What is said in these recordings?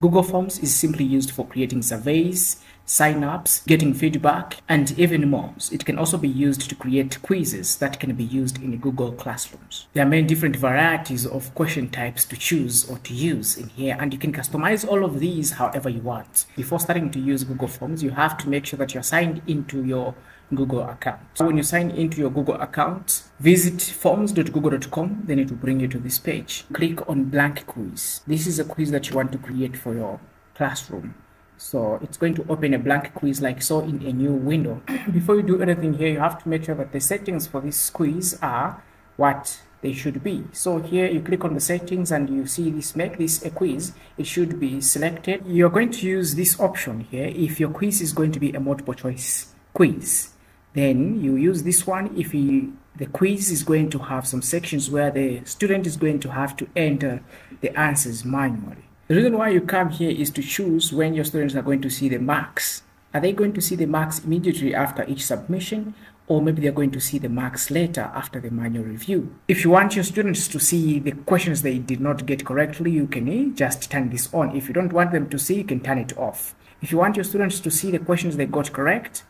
Google Forms is simply used for creating surveys, sign-ups, getting feedback, and even more. It can also be used to create quizzes that can be used in Google Classrooms. There are many different varieties of question types to choose or to use in here, and you can customize all of these however you want. Before starting to use Google Forms, you have to make sure that you're signed into your Google account. So when you sign into your Google account, visit forms.google.com, then it will bring you to this page. Click on blank quiz. This is a quiz that you want to create for your classroom. So it's going to open a blank quiz like so in a new window. Before you do anything here, you have to make sure that the settings for this quiz are what they should be. So here you click on the settings and you see this, make this a quiz. It should be selected. You're going to use this option here if your quiz is going to be a multiple choice quiz. Then you use this one if the quiz is going to have some sections where the student is going to have to enter the answers manually. The reason why you come here is to choose when your students are going to see the marks. Are they going to see the marks immediately after each submission, or maybe they're going to see the marks later after the manual review? If you want your students to see the questions they did not get correctly, you can just turn this on. If you don't want them to see, you can turn it off. If you want your students to see the questions they got correct,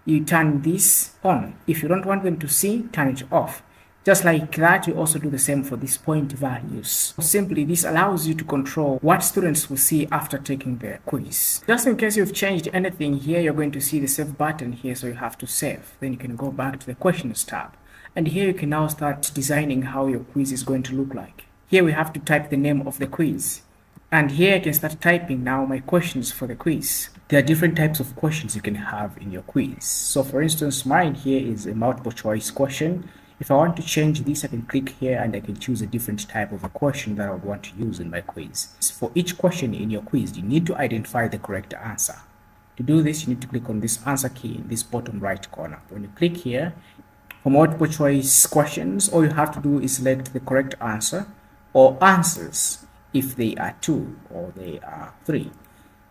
you turn this on. If you don't want them to see, turn it off. Just like that, you also do the same for these point values. Simply, this allows you to control what students will see after taking the quiz. Just in case you've changed anything here, you're going to see the save button here, so you have to save. Then you can go back to the questions tab. And here you can now start designing how your quiz is going to look like. Here we have to type the name of the quiz. And here I can start typing now my questions for the quiz. There are different types of questions you can have in your quiz. So for instance, mine here is a multiple choice question. If I want to change this, I can click here and I can choose a different type of a question that I would want to use in my quiz. So for each question in your quiz, you need to identify the correct answer. To do this, you need to click on this answer key in this bottom right corner. When you click here, for multiple choice questions, all you have to do is select the correct answer or answers if they are 2 or they are 3.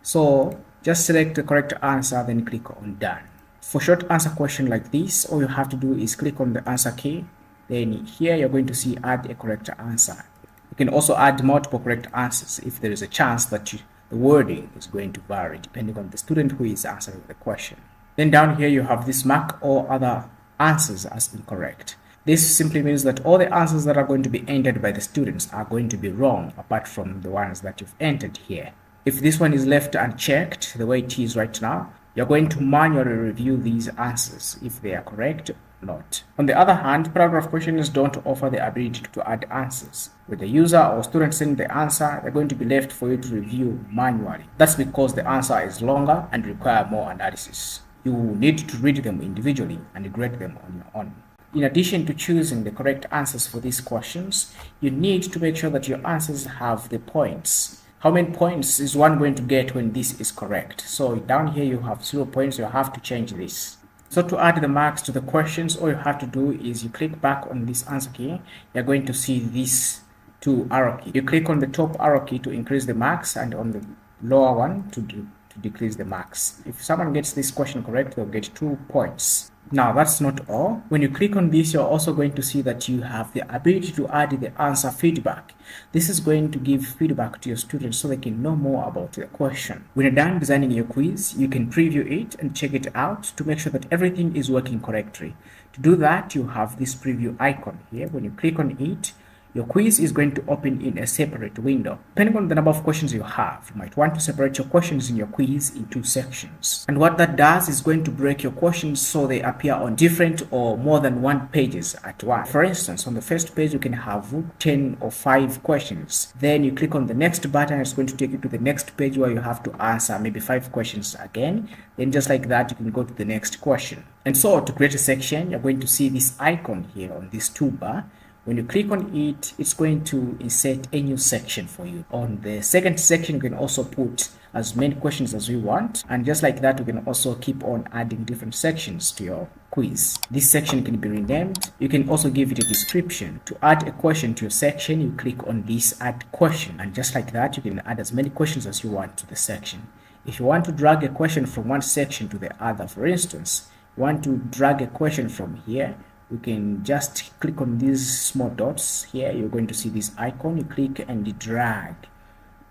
So just select the correct answer, then click on done. For short answer question like this, all you have to do is click on the answer key. Then here you're going to see add a correct answer. You can also add multiple correct answers if there is a chance that the wording is going to vary depending on the student who is answering the question. Then down here you have this mark all other answers as incorrect. This simply means that all the answers that are going to be entered by the students are going to be wrong apart from the ones that you've entered here. If this one is left unchecked the way it is right now, you're going to manually review these answers if they are correct or not. On the other hand, paragraph questions don't offer the ability to add answers. With the user or student sending the answer, they're going to be left for you to review manually. That's because the answer is longer and require more analysis. You need to read them individually and grade them on your own. In addition to choosing the correct answers for these questions, you need to make sure that your answers have the points. How many points is one going to get when this is correct? So down here you have 0 points, you have to change this. So to add the marks to the questions, all you have to do is you click back on this answer key. You're going to see these 2 arrow keys. You click on the top arrow key to increase the marks and on the lower one to decrease the marks. If someone gets this question correct, they'll get 2 points. Now that's not all. When you click on this, you're also going to see that you have the ability to add the answer feedback. This is going to give feedback to your students so they can know more about the question. When you're done designing your quiz, you can preview it and check it out to make sure that everything is working correctly. To do that, you have this preview icon here. When you click on it, your quiz is going to open in a separate window. Depending on the number of questions you have, you might want to separate your questions in your quiz in 2 sections. And what that does is going to break your questions so they appear on different or more than 1 pages at once. For instance, on the first page, you can have 10 or 5 questions. Then you click on the next button, it's going to take you to the next page where you have to answer maybe 5 questions again. Then just like that, you can go to the next question. And so to create a section, you're going to see this icon here on this toolbar. When you click on it, it's going to insert a new section for you. On the second section, you can also put as many questions as you want. And just like that, you can also keep on adding different sections to your quiz. This section can be renamed. You can also give it a description. To add a question to your section, you click on this add question. And just like that, you can add as many questions as you want to the section. If you want to drag a question from one section to the other, for instance, you want to drag a question from here, you can just click on these small dots here. You're going to see this icon. You click and you drag.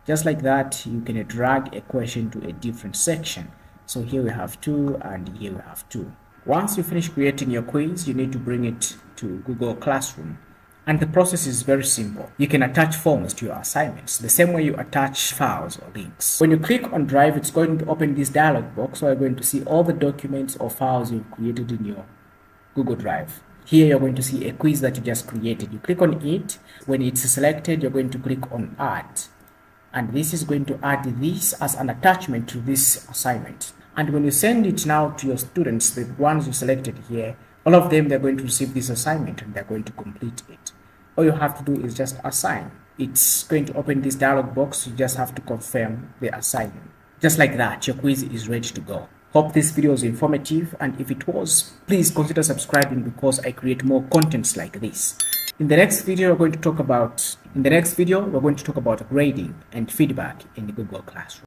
Just like that, you can drag a question to a different section. So here we have 2 and here we have 2. Once you finish creating your quiz, you need to bring it to Google Classroom. And the process is very simple. You can attach forms to your assignments the same way you attach files or links. When you click on Drive, it's going to open this dialog box where you're going to see all the documents or files you've created in your Google Drive. Here you're going to see a quiz that you just created. You click on it. When it's selected, you're going to click on Add. And this is going to add this as an attachment to this assignment. And when you send it now to your students, the ones you selected here, all of them, they're going to receive this assignment and they're going to complete it. All you have to do is just assign. It's going to open this dialog box. You just have to confirm the assignment. Just like that, your quiz is ready to go. Hope this video was informative, and if it was, please consider subscribing because I create more contents like this. In the next video, we're going to talk about grading and feedback in Google Classroom.